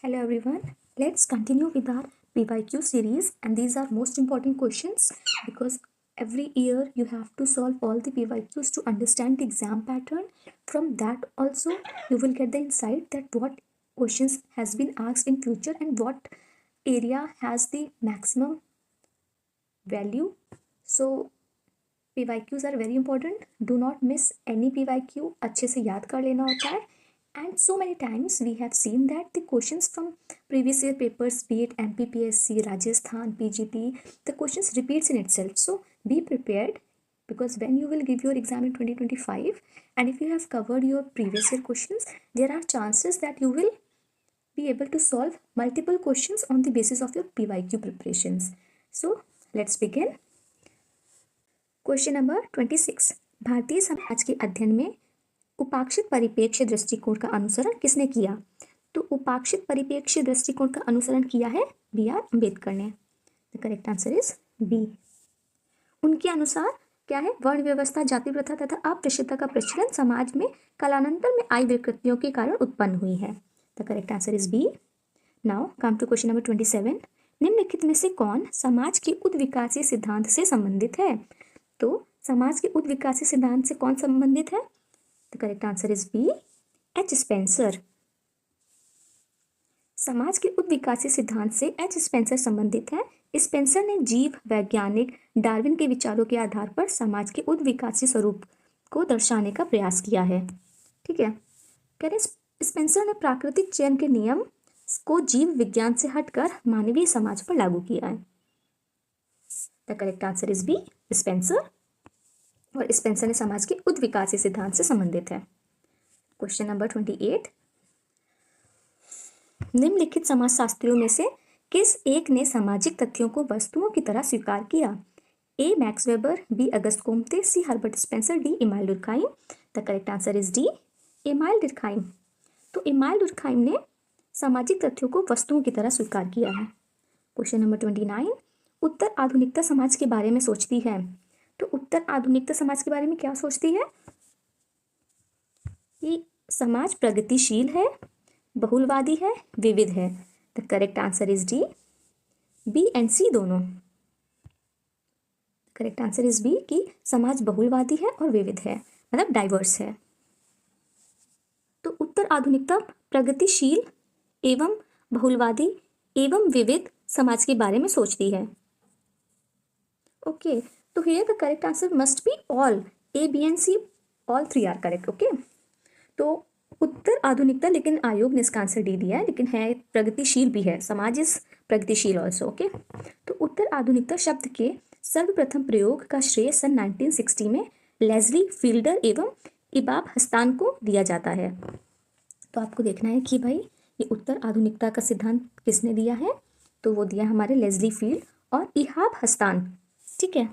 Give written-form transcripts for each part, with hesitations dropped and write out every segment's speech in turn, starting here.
Hello everyone. Let's continue with our PYQ series, and these are most important questions because every year you have to solve all the PYQs to understand the exam pattern. From that also you will get the insight that what questions has been asked in future and what area has the maximum value. So PYQs are very important. Do not miss any PYQ. अच्छे से याद कर लेना होता है. And so many times we have seen that the questions from previous year papers, be it MPPSC, Rajasthan, PGT, the questions repeats in itself. So be prepared, because when you will give your exam in 2025 and if you have covered your previous year questions, there are chances that you will be able to solve multiple questions on the basis of your PYQ preparations. So let's begin. Question number 26. Bharatiya Samaj के अध्ययन में उपाक्षित परिप्रेक्ष्य दृष्टिकोण का अनुसरण किसने किया? तो उपाक्षित परिप्रेक्ष्य दृष्टिकोण का अनुसरण किया है B.R. अम्बेडकर ने. The correct answer is B. उनके अनुसार क्या है? वर्ण व्यवस्था, जाति प्रथा तथा अस्पृश्यता का प्रचलन समाज में कालांतर में आई विकृतियों के कारण उत्पन्न हुई है. The correct answer is B. Now come to question number 27. निम्नलिखित में से कौन समाज के उद्विकासीय सिद्धांत से संबंधित है? तो समाज के उद्विकासीय सिद्धांत से कौन संबंधित है? The correct answer is B. H. Spencer. समाज के उद्विकासीय सिद्धांत से एच. स्पेंसर संबंधित है. स्पेंसर ने जीव वैज्ञानिक डार्विन के विचारों के आधार पर समाज के उद्विकासीय स्वरूप को दर्शाने का प्रयास किया है. ठीक है. कह रहे स्पेंसर ने प्राकृतिक चयन के नियम को जीव विज्ञान से हटकर मानवीय समाज पर लागू किया है. The correct answer is B. Spencer. और स्पेंसर ने समाज के उद्विकासीय सिद्धांत से संबंधित है. Question number 28. निम्नलिखित समाजशास्त्रियों में से किस एक ने सामाजिक तथ्यों को वस्तुओं की तरह स्वीकार किया? A. Max Weber, B. Auguste Comte, C. Herbert Spencer, D. Emile Durkheim. The correct answer is D. Emile Durkheim. तो इमाइल डुर्कहाइम ने सामाजिक तथ्यों को वस्तुओं की तरह स्वीकार किया है. Question number 29. उत्तर आधुनिकता समाज के बारे में सोचती है. तो उत्तर आधुनिकता समाज के बारे में क्या सोचती है? कि समाज प्रगतिशील है, बहुलवादी है, विविध है. The correct answer is D. B and C दोनों. करेक्ट आंसर इज बी कि समाज बहुलवादी है और विविध है, मतलब डाइवर्स है. तो उत्तर आधुनिकता प्रगतिशील एवं बहुलवादी एवं विविध समाज के बारे में सोचती है. ओके. तो here the correct answer must be all. A, B and C all three are correct. Okay. तो उत्तर आधुनिकता, लेकिन आयोग ने इसका आंसर डी दिया है, लेकिन है प्रगतिशील भी है. समाज इज प्रगतिशील ऑल्सो. ओके. तो उत्तर आधुनिकता शब्द के सर्वप्रथम प्रयोग का श्रेय सन 1960 में लेस्ली फील्डर एवं इबाब हस्तान को दिया जाता है. तो आपको देखना है कि भाई ये उत्तर आधुनिकता का सिद्धांत किसने दिया है? तो वो दिया हमारे लेस्ली फील्ड और इहाब हस्तान. ठीक है.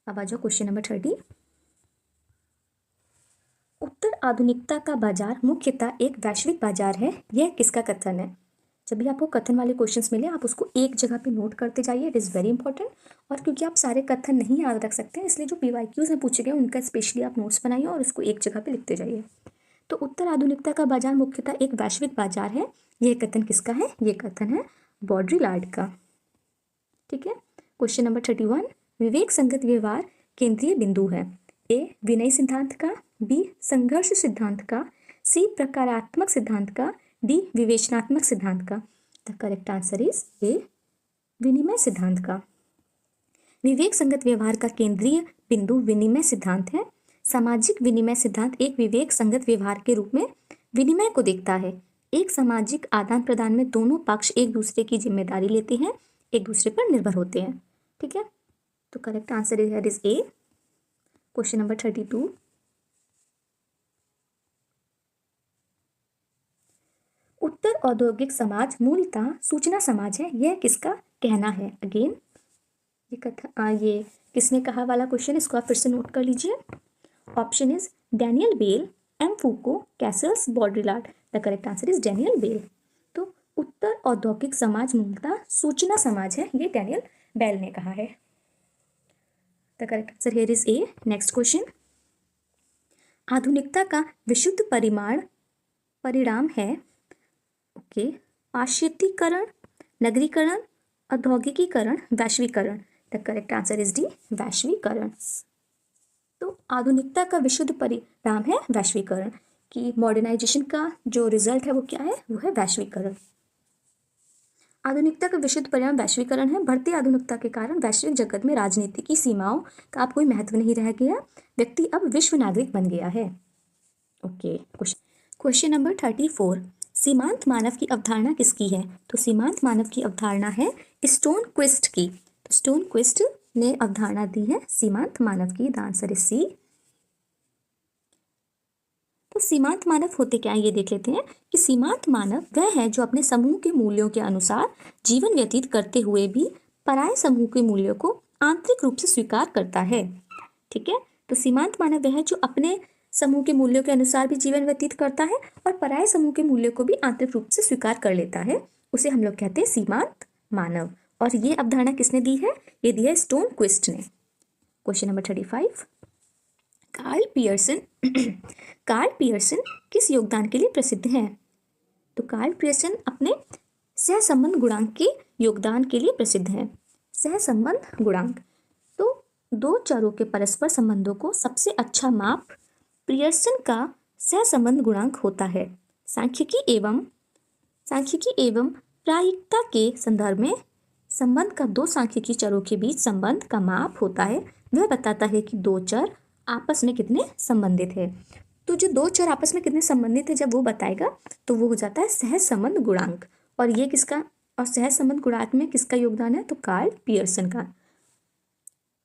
अब आ जाओ क्वेश्चन नंबर 30. उत्तर आधुनिकता का बाजार मुख्यतः एक वैश्विक बाजार है, यह किसका कथन है? जब भी आपको कथन वाले क्वेश्चंस मिले आप उसको एक जगह पे नोट करते जाइए. It is very important. और क्योंकि आप सारे कथन नहीं याद रख सकते हैं, इसलिए जो PYQs में पूछे गए उनका स्पेशली आप नोट्स बनाइए और उसको एक जगह पे लिखते जाइए. तो उत्तर आधुनिकता का बाजार मुख्यतः एक वैश्विक बाजार है, यह कथन किसका है? ये कथन है बॉड्रिलार्ड का. ठीक है. Question number 31. विवेक संगत व्यवहार केंद्रीय बिंदु है. ए. विनय सिद्धांत का, बी. संघर्ष सिद्धांत का, सी. प्रकारात्मक सिद्धांत का, डी. विवेचनात्मक सिद्धांत का. The correct answer is a. विनिमय सिद्धांत का. विवेक संगत व्यवहार का केंद्रीय बिंदु विनिमय सिद्धांत है. सामाजिक विनिमय सिद्धांत एक विवेक संगत व्यवहार के रूप में विनिमय को देखता है. एक सामाजिक आदान प्रदान में दोनों पक्ष एक दूसरे की जिम्मेदारी लेते हैं, एक दूसरे पर निर्भर होते हैं. ठीक है. तो correct answer is a. Question number 32. उत्तर औद्योगिक समाज मूलतः सूचना समाज है, यह किसका कहना है? अगेन ये कथा ये किसने कहा वाला क्वेश्चन, इसको आप फिर से नोट कर लीजिए. Option is Daniel Bell, M Foucault, Castells, Baudrillard. The correct answer is Daniel Bell. तो उत्तर औद्योगिक समाज मूलतः सूचना समाज है, ये डैनियल बेल ने कहा है. The correct answer here is a. Next question. आधुनिकता का विशुद्ध परिणाम है. ओके, पाश्चात्यीकरण, नगरीकरण, औद्योगिकीकरण, वैश्वीकरण। The correct answer is D, वैश्वीकरण। तो आधुनिकता का विशुद्ध परिणाम है वैश्वीकरण, कि मॉडर्नाइजेशन का जो रिजल्ट है वो क्या है, वो है वैश्वीकरण। आधुनिकता का विशुद्ध परिणाम वैश्वीकरण है। बढ़ती आधुनिकता के कारण वैश्विक जगत में राजनीति की सीमाओं का अब कोई महत्व नहीं रह गया, व्यक्ति अब विश्व नागरिक बन गया है। ओके, क्वेश्चन नंबर 34, सीमांत मानव की अवधारणा किसकी है? तो सीमांत मानव की अवधारणा है स्टोनक्विस्ट की। तो स्टोनक्विस्ट ने अवधारणा दी है सीमांत मानव की। The answer is C. तो सीमांत मानव होते क्या है ये देख लेते हैं कि सीमांत मानव वह है जो अपने समूह के मूल्यों के अनुसार जीवन व्यतीत करते हुए भी पराये समूह के मूल्यों को आंतरिक रूप से स्वीकार करता है। ठीक है, तो सीमांत मानव वह है जो अपने समूह के मूल्यों के अनुसार भी जीवन व्यतीत करता है और पराये समूह के मूल्यों को भी आंतरिक रूप से स्वीकार कर लेता है, उसे हम लोग कहते हैं सीमांत मानव। और ये अवधारणा किसने दी है? ये दी है स्टोनक्विस्ट ने। Question number 35, Karl Pearson Karl Pearson किस योगदान के लिए प्रसिद्ध है? तो कार्ल पियर्सन अपने सहसंबंध गुणांक के योगदान के लिए प्रसिद्ध है। सहसंबंध गुणांक, तो दो चरों के परस्पर संबंधों को सबसे अच्छा माप पियर्सन का सहसंबंध गुणांक होता है। सांख्यिकी एवं प्रायिकता के संदर्भ में संबंध का दो सांख्यिकी चरों के बीच संबंध का माप होता है। वह बताता है कि दो चर आपस में कितने संबंधित है। तो जो दो चर आपस में कितने संबंधित है जब वो बताएगा तो वो हो जाता है सहसंबंध गुणांक। और ये किसका, और सहसंबंध गुणांक में किसका योगदान है? तो कार्ल पियर्सन का।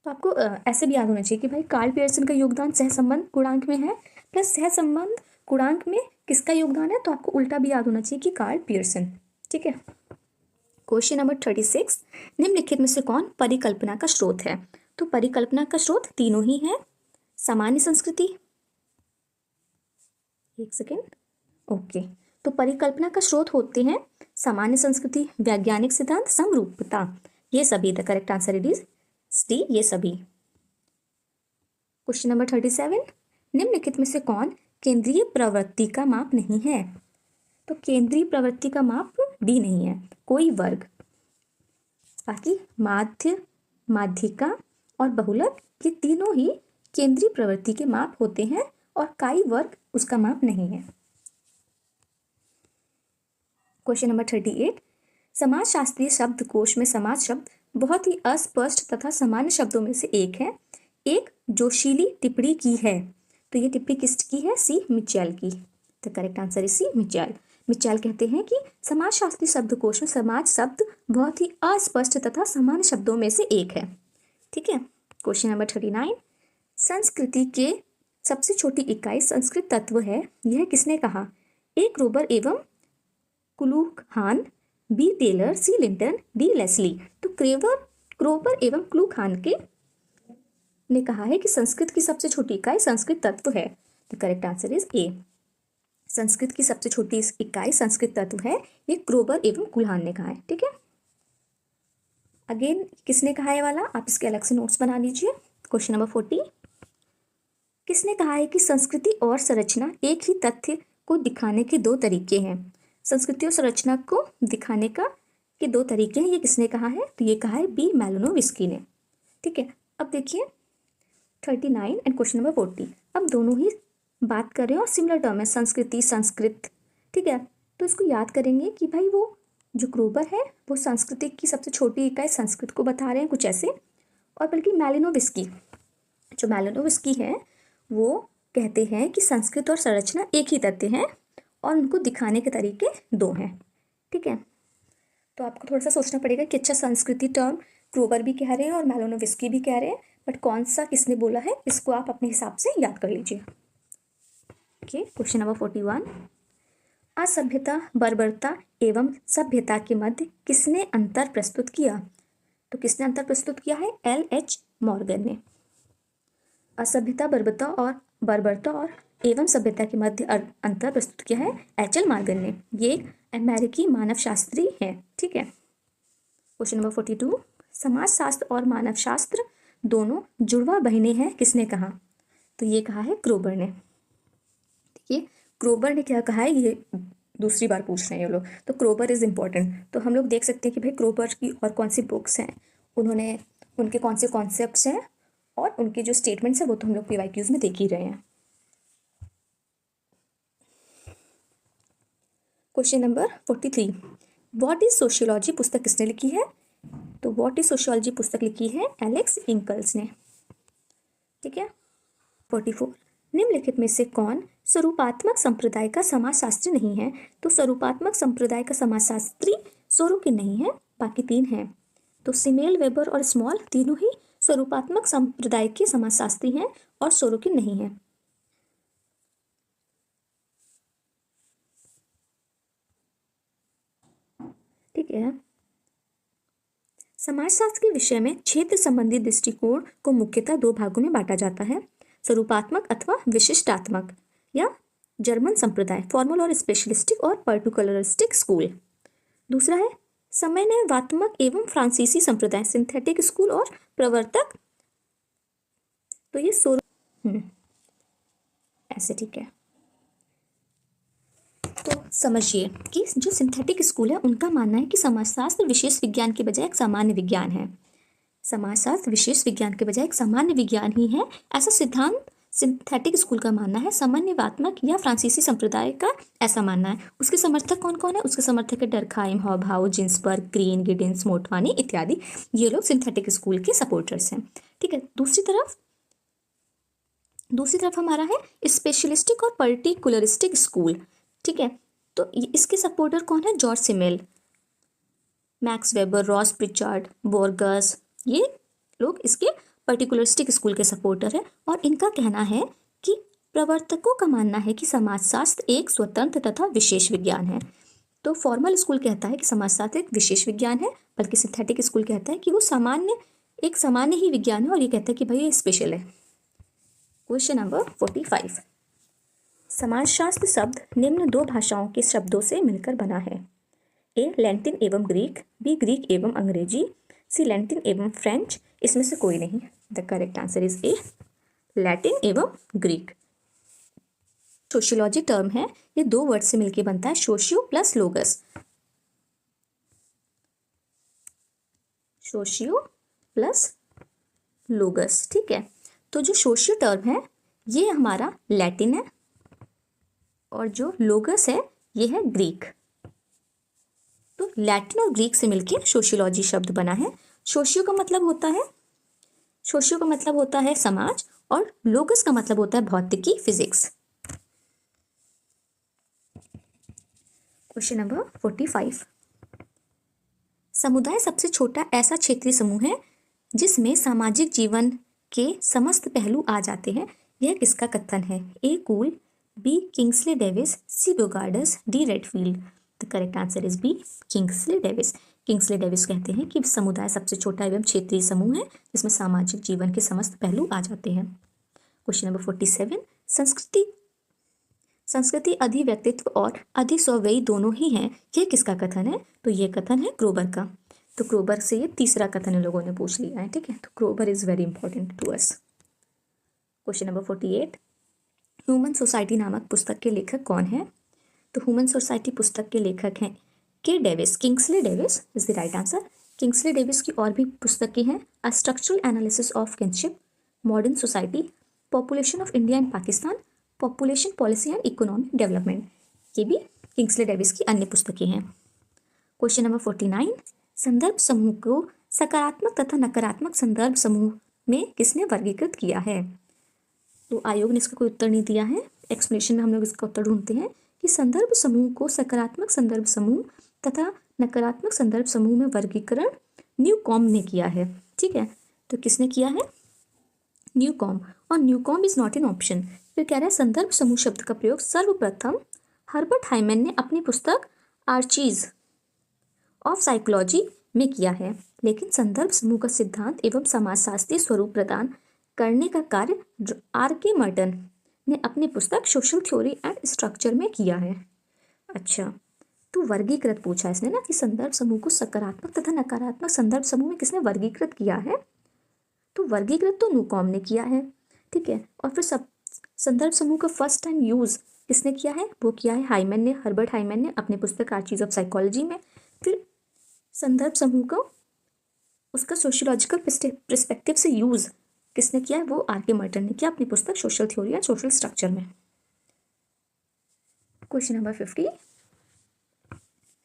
तो आपको ऐसे भी याद होना चाहिए कि भाई कार्ल पियर्सन का योगदान सहसंबंध गुणांक में है, प्लस सहसंबंध गुणांक में किसका योगदान है, तो आपको उल्टा भी याद होना चाहिए कि कार्ल पियर्सन। ठीक है। क्वेश्चन नंबर 36, निम्नलिखित में से कौन परिकल्पना का स्रोत है? तो परिकल्पना का स्रोत तीनों ही है। सामान्य संस्कृति, एक सेकेंड, ओके, तो परिकल्पना का स्रोत होते हैं सामान्य संस्कृति, वैज्ञानिक सिद्धांत, समरूपता, ये सभी। The correct answer it is D, ये सभी। क्वेश्चन नंबर 37, निम्नलिखित में से कौन केंद्रीय प्रवृत्ति का माप नहीं है? तो केंद्रीय प्रवृत्ति का माप डी नहीं है कोई वर्ग। बाकी माध्य, माध्यिका और बहुलक ये तीनों ही केंद्रीय प्रवृत्ति के माप होते हैं और काई वर्ग उसका माप नहीं है। क्वेश्चन नंबर 38, समाजशास्त्रीय शब्दकोश में समाज शब्द बहुत ही अस्पष्ट तथा सामान्य शब्दों में से एक है। एक जोशीली टिप्पणी की है, तो ये टिप्पणी किसकी है? सी, मिचेल की। The correct answer is C, Mitchell. Mitchell कहते हैं कि समाजशास्त्रीय शब्दकोश में समाज शब्द बहुत ही अस्पष्ट तथा सामान्य शब्दों में से एक है। ठीक है। क्वेश्चन नंबर 39, संस्कृति के सबसे छोटी इकाई संस्कृत तत्व है, यह किसने कहा? ए क्रोबर एवं क्लूखान, बी टेलर, सी लिंटन, डी लेस्ली। तो क्रोबर एवं क्लूखान के ने कहा है कि संस्कृत की सबसे छोटी इकाई संस्कृत तत्व है। The correct answer is a, Sanskrit की सबसे छोटी इकाई संस्कृत तत्व है, ये क्रोबर एवं कुल्हान ने कहा है। ठीक है। अगेन किसने कहा है वाला, आप इसके अलग से नोट्स बना लीजिए। क्वेश्चन नंबर 40, किसने कहा है कि संस्कृति और संरचना एक ही तथ्य को दिखाने के दो तरीके हैं? संस्कृति और संरचना को दिखाने के दो तरीके हैं, ये किसने कहा है? तो ये कहा है बी, मैलोनोविस्की ने। ठीक है। अब देखिए 39 एंड क्वेश्चन नंबर 40, अब दोनों ही बात कर रहे हैं और सिमिलर टर्म है, संस्कृति, संस्कृत। ठीक है, तो इसको याद करेंगे कि भाई वो जो क्रोबर है वो संस्कृति की सबसे छोटी इकाई संस्कृत को बता रहे हैं कुछ ऐसे, और बल्कि मैलिनोविस्की, जो मैलिनोविस्की है वो कहते हैं कि संस्कृत और संरचना एक ही तथ्य हैं और उनको दिखाने के तरीके दो हैं। ठीक है, तो आपको थोड़ा सा सोचना पड़ेगा कि अच्छा संस्कृति टर्म क्रोबर भी कह रहे हैं और मैलिनोविस्की भी कह रहे हैं, बट कौन सा किसने बोला है इसको आप अपने हिसाब से याद कर लीजिए। ओके, क्वेश्चन नंबर 41, असभ्यता, बर्बरता एवं सभ्यता के मध्य किसने अंतर प्रस्तुत किया? तो किसने अंतर प्रस्तुत किया है? LH मॉर्गन ने। असभ्यता, बर्बरता और एवं सभ्यता के मध्य अंतर प्रस्तुत किया है HL मॉर्गन ने। ये एक अमेरिकी मानवशास्त्री है। ठीक है। क्वेश्चन नंबर 42, समाजशास्त्र और मानवशास्त्र दोनों जुड़वा बहिनें हैं, किसने कहा? तो ये कहा है क्रोबर ने। देखिए क्रोबर ने क्या कहा है, ये दूसरी बार पूछ रहे हैं ये लोग। तो क्रोबर इज़ इम्पॉर्टेंट। तो हम लोग देख सकते हैं कि भाई क्रोबर की और कौन सी बुक्स हैं, उन्होंने उनके कौन से कॉन्सेप्ट्स हैं और उनके जो स्टेटमेंट्स हैं वो तो हम लोग PYQs में देख ही रहे हैं। Question number 43, what is sociology पुस्तक किसने लिखी है? तो व्हाट इज सोशियोलॉजी पुस्तक लिखी है एलेक्स इंकल्स ने। ठीक है। 44, निम्नलिखित में से कौन स्वरूपात्मक संप्रदाय का समाजशास्त्री नहीं है? तो स्वरूपात्मक संप्रदाय का समाजशास्त्री सोरोकिन नहीं है, बाकी तीन हैं। तो सिमेल, वेबर और स्मॉल तीनों ही स्वरूपात्मक संप्रदाय के समाजशास्त्री हैं और सोरोकिन नहीं है। ठीक है। समाजशास्त्र के विषय में क्षेत्र संबंधी दृष्टिकोण को मुख्यतः दो भागों में बांटा जाता है, स्वरूपात्मक अथवा विशिष्टात्मक या जर्मन संप्रदाय, फॉर्मल और स्पेशलिस्टिक और पर्टिकुलरिस्टिक स्कूल। दूसरा है समन्वयात्मक एवं फ्रांसीसी संप्रदाय, सिंथेटिक स्कूल और प्रवर्तक। तो ये ऐसे। ठीक है। तो समझिए कि जो सिंथेटिक स्कूल है उनका मानना है कि समाजशास्त्र विशेष विज्ञान के बजाय एक सामान्य विज्ञान है। समाजशास्त्र विशेष विज्ञान के बजाय एक सामान्य विज्ञान ही है, ऐसा सिद्धांत सिंथेटिक स्कूल का मानना है। समन्वयात्मक या फ्रांसीसी संप्रदाय का ऐसा मानना है। उसके समर्थक कौन कौन है? उसके समर्थक है डरखाइम, हॉबहाउ, जिन्सबर्ग, ग्रीन, गिडिंस, मोटवानी इत्यादि। ये लोग सिंथेटिक स्कूल के सपोर्टर्स हैं। ठीक है। दूसरी तरफ हमारा है स्पेशलिस्टिक और पर्टिकुलरिस्टिक स्कूल। ठीक है। तो इसके सपोर्टर कौन है? George Simmel, max weber, Ross Pritchard, Borges, ये लोग इसके पर्टिकुलरिस्टिक स्कूल के सपोर्टर है। और इनका कहना है कि प्रवर्तकों का मानना है कि समाजशास्त्र एक स्वतंत्र तथा विशेष विज्ञान है। तो फॉर्मल स्कूल कहता है कि समाजशास्त्र एक विशेष विज्ञान है, बल्कि सिंथेटिक स्कूल कहता है कि वो एक सामान्य ही विज्ञान है और ये कहता है कि भाई ये स्पेशल है। क्वेश्चन नंबर 45, समाजशास्त्र शब्द निम्न दो भाषाओं के शब्दों से मिलकर बना है। ए लैटिन एवं ग्रीक, बी ग्रीक एवं अंग्रेजी, सी लैटिन एवं फ्रेंच। इसमें से कोई नहीं। The correct answer is a Latin एवं ग्रीक। सोशियोलॉजी टर्म है, ये दो वर्ड से मिलकर बनता है, सोशियो प्लस लोगस। Socio plus लोगस। ठीक है। तो जो सोशियो टर्म है ये हमारा लैटिन है और जो लोगस है ये है ग्रीक। तो लैटिन और ग्रीक से मिलकर सोशियोलॉजी शब्द बना है। सोशियो का मतलब होता है समाज और लोगस का मतलब होता है भौतिकी, फिजिक्स। क्वेश्चन नंबर 45, समुदाय सबसे छोटा ऐसा क्षेत्रीय समूह है जिसमें सामाजिक जीवन के समस्त पहलू आ जाते हैं, यह किसका कथन है? A Cooley, B Kingsley Davis, C Bogardus, D Redfield. The correct answer is B Kingsley Davis. Kingsley Davis कहते हैं कि समुदाय सबसे छोटा एवं क्षेत्रीय समूह है जिसमें सामाजिक जीवन के समस्त पहलू आ जाते हैं। क्वेश्चन नंबर 47, संस्कृति अधिव्यक्तित्व और अधिस्वव्ययी दोनों ही हैं, यह किसका कथन है? तो यह कथन है क्रोबर का। तो क्रोबर से ये तीसरा कथन इन लोगों ने पूछ लिया है। ठीक है। तो Kroeber is very important to us. Question number 48, human society नामक पुस्तक के लेखक कौन है? तो ह्यूमन सोसाइटी पुस्तक के लेखक हैं के Davis, Kingsley Davis is the right answer. Kingsley Davis की और भी पुस्तकें हैं, a structural analysis of kinship, modern society, population of India and Pakistan, population policy and economic development. ये भी किंग्सले डेविस की अन्य पुस्तकें हैं। क्वेश्चन नंबर 49, संदर्भ समूह को सकारात्मक तथा नकारात्मक संदर्भ समूह में किसने वर्गीकृत किया है? तो आयोग ने इसका कोई उत्तर नहीं दिया है। एक्सप्लेनेशन में हम लोग इसका उत्तर ढूंढते हैं कि संदर्भ समूह को सकारात्मक संदर्भ समूह तथा नकारात्मक संदर्भ समूह में वर्गीकरण न्यूकॉम ने किया है। ठीक है। तो किसने किया है? न्यूकॉम। और Newcom is not an option. फिर कह रहा है संदर्भ समूह शब्द का प्रयोग सर्वप्रथम हर्बर्ट हाइमन ने अपनी पुस्तक आर्चीज ऑफ साइकोलॉजी में किया है, लेकिन संदर्भ समूह का सिद्धांत एवं समाजशास्त्रीय स्वरूप प्रदान करने का कार्य R.K. मर्टन ने अपनी पुस्तक सोशल थ्योरी एंड स्ट्रक्चर में किया है। अच्छा, तो वर्गीकृत पूछा इसने ना कि संदर्भ समूह को सकारात्मक तथा नकारात्मक संदर्भ समूह में किसने वर्गीकृत किया है? तो वर्गीकृत तो न्यूकॉम ने किया है। ठीक है। और फिर संदर्भ समूह का फर्स्ट टाइम यूज किसने किया है? वो किया है हाइमन ने, हर्बर्ट हाइमन ने अपनी पुस्तक आर्चीज ऑफ साइकोलॉजी में। फिर संदर्भ समूह को उसका सोशियोलॉजिकल पर्सपेक्टिव से यूज किसने किया है? वो आर.के. मर्टन ने किया अपनी पुस्तक social theory and social structure में। क्वेश्चन नंबर 50,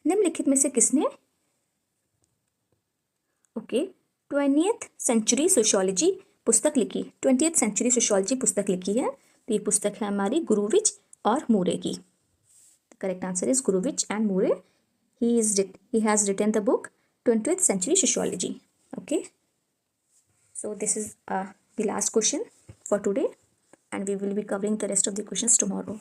निम्नलिखित में से किसने 20th सेंचुरी सोशियोलॉजी पुस्तक लिखी? 20th सेंचुरी सोशियोलॉजी पुस्तक लिखी है, तो ये पुस्तक है हमारी गुरुविच और मूरे की। Correct answer is Gurvitch and Moore. he has written the book 20th century sociology. Okay, so this is the last question for today, and we will be covering the rest of the questions tomorrow.